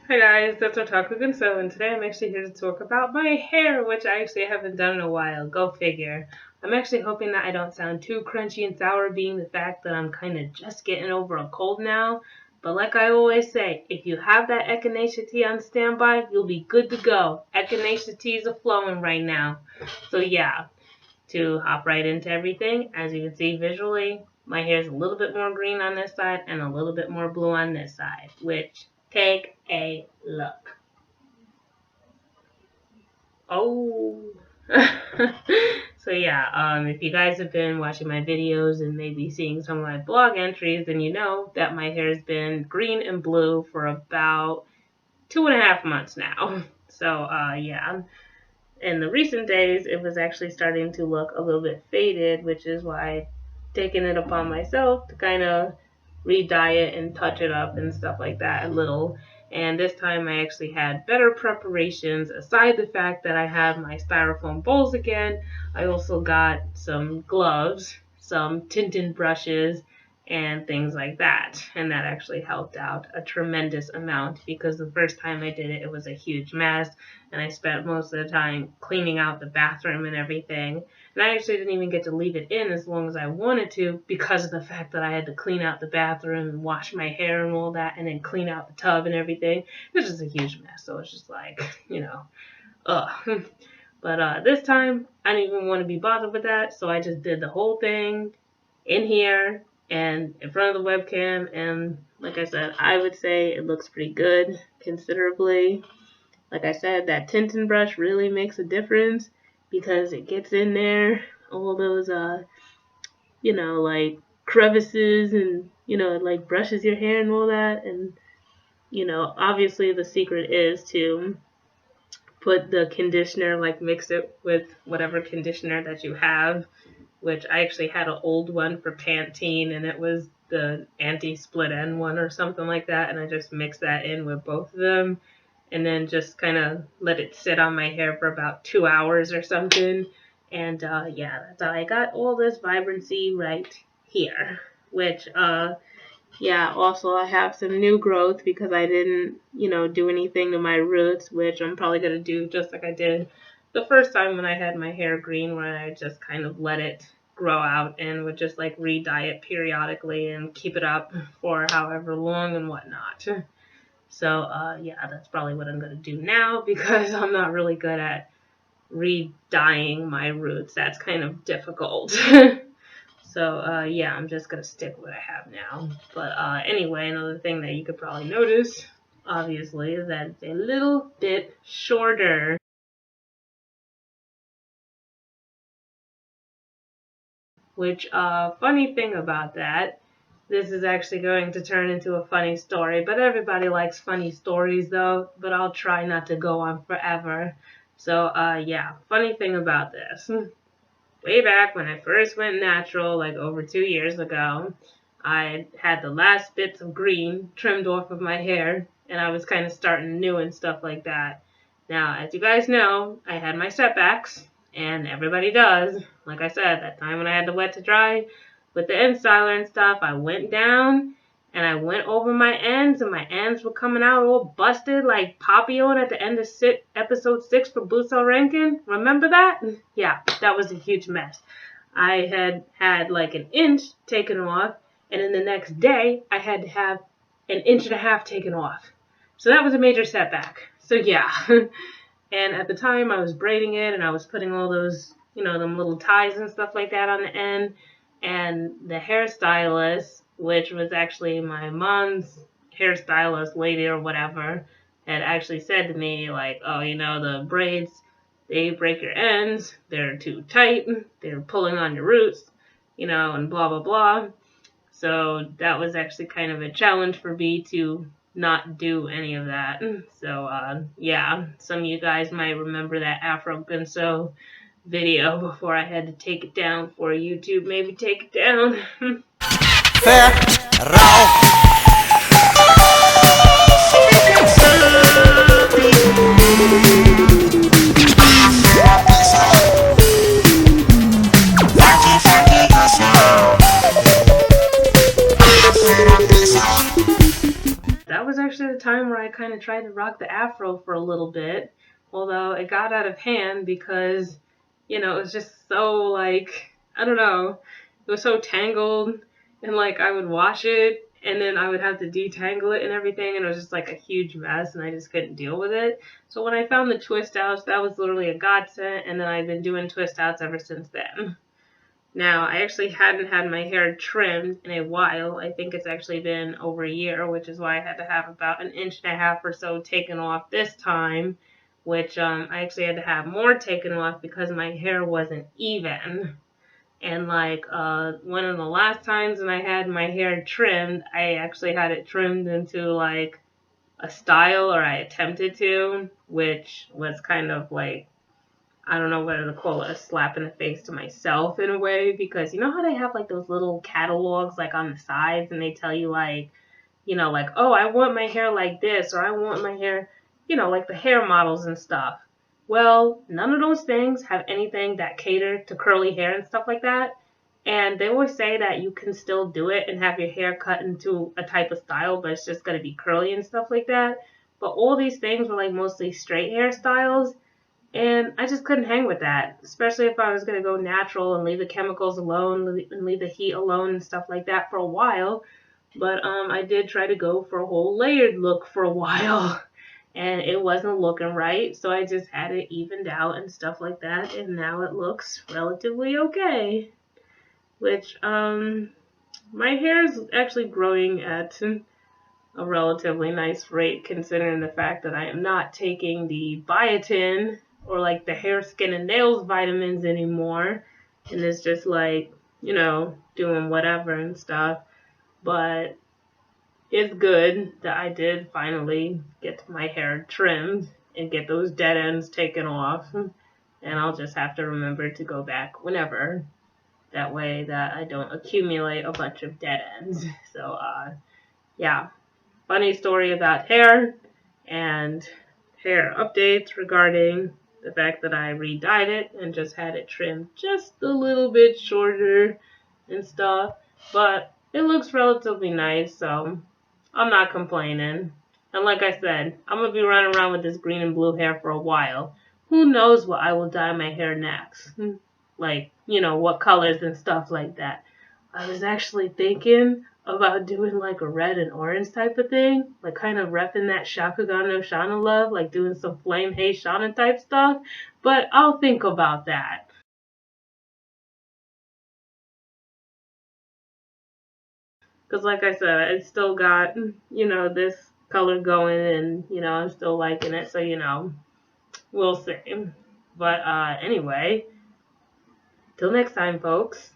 Hi guys, that's Otaku Gunso, and today I'm actually here to talk about my hair, which I actually haven't done in a while. Go figure. I'm actually hoping that I don't sound too crunchy and sour, being the fact that I'm kind of just getting over a cold now. But like I always say, if you have that echinacea tea on standby, you'll be good to go. Echinacea teas are flowing right now. So yeah, to hop right into everything, as you can see visually, my hair is a little bit more green on this side and a little bit more blue on this side, which take a look. Oh. So yeah, if you guys have been watching my videos and maybe seeing some of my blog entries, then you know that my hair has been green and blue for about 2.5 months now. So yeah, in the recent days, it was actually starting to look a little bit faded, which is why I've taken it upon myself to kind of re-dye it and touch it up and stuff like that a little. And this time I actually had better preparations. Aside the fact that I have my styrofoam bowls again, I also got some gloves, some tinted brushes, and things like that. And that actually helped out a tremendous amount because the first time I did it, it was a huge mess. And I spent most of the time cleaning out the bathroom and everything. And I actually didn't even get to leave it in as long as I wanted to because of the fact that I had to clean out the bathroom and wash my hair and all that and then clean out the tub and everything. It was just a huge mess. So it's just like, ugh. But this time, I didn't even want to be bothered with that. So I just did the whole thing in here and in front of the webcam. And like I said, I would say it looks pretty good considerably. Like I said, that tinting brush really makes a difference because it gets in there, all those, like crevices and, it like brushes your hair and all that. And, obviously the secret is to put the conditioner, like mix it with whatever conditioner that you have, which I actually had an old one for Pantene and it was the anti-split end one or something like that. And I just mixed that in with both of them and then just kind of let it sit on my hair for about 2 hours or something. And yeah, that's how I got all this vibrancy right here. Which, yeah, also I have some new growth because I didn't, do anything to my roots, which I'm probably going to do just like I did the first time when I had my hair green, where I just kind of let it grow out and would just like re-dye it periodically and keep it up for however long and whatnot. So, yeah, that's probably what I'm going to do now because I'm not really good at re-dyeing my roots. That's kind of difficult. So, yeah, I'm just going to stick with what I have now. But anyway, another thing that you could probably notice, obviously, is that it's a little bit shorter. Which, funny thing about that, this is actually going to turn into a funny story, but everybody likes funny stories though, but I'll try not to go on forever. So, yeah, funny thing about this. Way back when I first went natural, like over 2 years ago, I had the last bits of green trimmed off of my hair, and I was kind of starting new and stuff like that. Now, as you guys know, I had my setbacks, and everybody does. Like I said, that time when I had the wet to dry with the end styler and stuff, I went down and I went over my ends, and my ends were coming out all busted like Papillon at the end of episode 6 for Buso Rankin. Remember that? Yeah, that was a huge mess. I had like an inch taken off, and then the next day I had to have an inch and a half taken off. So that was a major setback. So yeah. And at the time I was braiding it and I was putting all those, them little ties and stuff like that on the end. And the hairstylist, which was actually my mom's hairstylist lady or whatever, had actually said to me, like, oh, the braids, they break your ends, they're too tight, they're pulling on your roots, and blah, blah, blah. So that was actually kind of a challenge for me to not do any of that. So, yeah, some of you guys might remember that Afro Gunso video before I had to take it down for YouTube. Maybe take it down. Fair, raw. That was actually the time where I kind kind of tried to rock the afro for a little bit, although it got out of hand because, it was just so like, I don't know, it was so tangled, and like I would wash it and then I would have to detangle it and everything, and it was just like a huge mess, and I just couldn't deal with it. So when I found the twist outs, that was literally a godsend, and then I've been doing twist outs ever since then. Now, I actually hadn't had my hair trimmed in a while. I think it's actually been over a year, which is why I had to have about 1.5 inches or so taken off this time, which I actually had to have more taken off because my hair wasn't even. And like one of the last times when I had my hair trimmed, I actually had it trimmed into like a style, or I attempted to, which was kind of like, I don't know whether to call it a slap in the face to myself in a way, because you know how they have like those little catalogs like on the sides, and they tell you like, like, oh, I want my hair like this, or I want my hair, like the hair models and stuff. Well, none of those things have anything that cater to curly hair and stuff like that. And they always say that you can still do it and have your hair cut into a type of style, but it's just going to be curly and stuff like that. But all these things were like mostly straight hairstyles. And I just couldn't hang with that, especially if I was going to go natural and leave the chemicals alone and leave the heat alone and stuff like that for a while. But I did try to go for a whole layered look for a while, and it wasn't looking right. So I just had it evened out and stuff like that, and now it looks relatively okay. Which my hair is actually growing at a relatively nice rate, considering the fact that I am not taking the biotin or like the hair, skin, and nails vitamins anymore, and it's just like, doing whatever and stuff. But it's good that I did finally get my hair trimmed and get those dead ends taken off, and I'll just have to remember to go back whenever. That way that I don't accumulate a bunch of dead ends. So, yeah. Funny story about hair and hair updates regarding the fact that I re-dyed it and just had it trimmed just a little bit shorter and stuff. But it looks relatively nice, so I'm not complaining. And like I said, I'm going to be running around with this green and blue hair for a while. Who knows what I will dye my hair next? Like, what colors and stuff like that. I was actually thinking about doing like a red and orange type of thing, like kind of repping that Shakugan no Shana love, like doing some Flame Hey Shana type stuff, but I'll think about that. Because like I said, it's still got, this color going, and, I'm still liking it, so, we'll see. But anyway, till next time, folks.